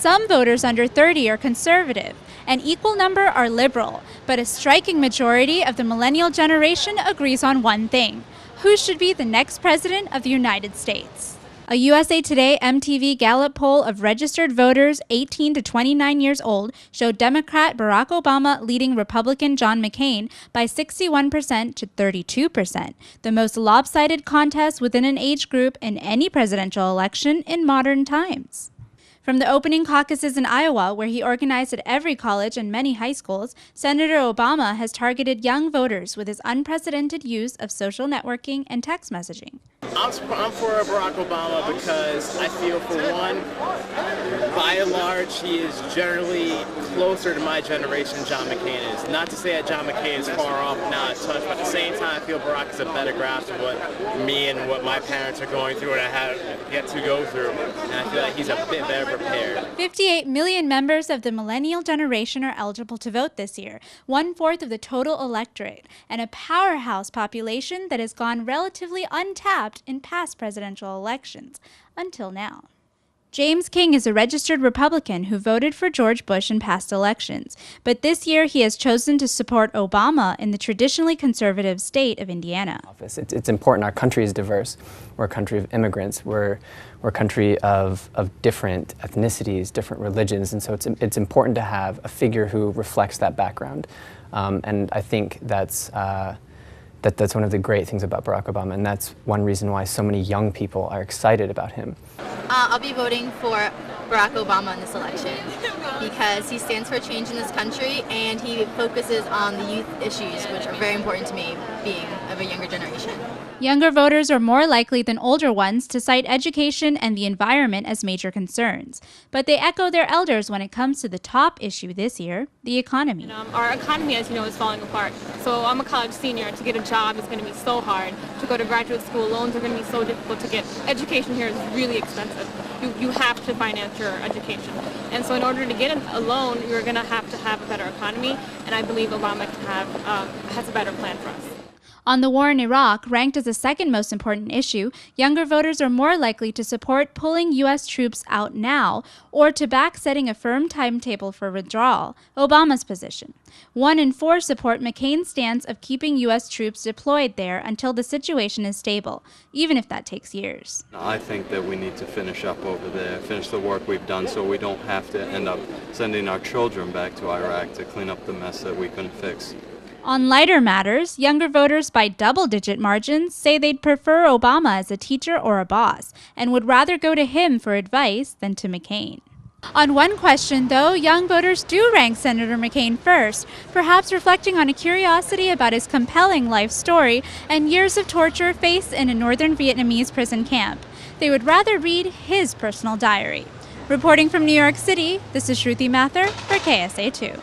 Some voters under 30 are conservative. An equal number are liberal, but a striking majority of the millennial generation agrees on one thing: who should be the next president of the United States. A USA Today MTV Gallup poll of registered voters 18 to 29 years old showed Democrat Barack Obama leading Republican John McCain by 61% to 32%, the most lopsided contest within an age group in any presidential election in modern times. From the opening caucuses in Iowa, where he organized at every college and many high schools, Senator Obama has targeted young voters with his unprecedented use of social networking and text messaging. I'm for Barack Obama because I feel, for one, by and large, he is generally closer to my generation than John McCain is. Not to say that John McCain is far off, not a touch, but at the same time, I feel Barack is a better grasp of what me and what my parents are going through and I have yet to go through. And I feel like he's a bit better prepared. 58 million members of the millennial generation are eligible to vote this year, 1/4 of the total electorate, and a powerhouse population that has gone relatively untapped in past presidential elections, until now. James King is a registered Republican who voted for George Bush in past elections, but this year he has chosen to support Obama in the traditionally conservative state of Indiana. It's important. Our country is diverse. We're a country of immigrants. We're a country of different ethnicities, different religions, and so it's important to have a figure who reflects that background. And I think that's one of the great things about Barack Obama, and that's one reason why so many young people are excited about him. I'll be voting for Barack Obama in this election because he stands for change in this country and he focuses on the youth issues, which are very important to me, being of a younger generation. Younger voters are more likely than older ones to cite education and the environment as major concerns, but they echo their elders when it comes to the top issue this year, the economy. Our economy, as you know, is falling apart. So I'm a college senior. To get a job is going to be so hard. To go to graduate school, loans are going to be so difficult to get. Education here is really expensive. You have to finance your education. And so in order to get a loan, you're going to have a better economy, and I believe Obama has a better plan for us. On the war in Iraq, ranked as the second most important issue, younger voters are more likely to support pulling U.S. troops out now or to back setting a firm timetable for withdrawal, Obama's position. 1 in 4 support McCain's stance of keeping U.S. troops deployed there until the situation is stable, even if that takes years. I think that we need to finish up over there, finish the work we've done so we don't have to end up sending our children back to Iraq to clean up the mess that we couldn't fix. On lighter matters, younger voters by double-digit margins say they'd prefer Obama as a teacher or a boss and would rather go to him for advice than to McCain. On one question, though, young voters do rank Senator McCain first, perhaps reflecting on a curiosity about his compelling life story and years of torture faced in a northern Vietnamese prison camp. They would rather read his personal diary. Reporting from New York City, this is Shruti Mathur for KSA2.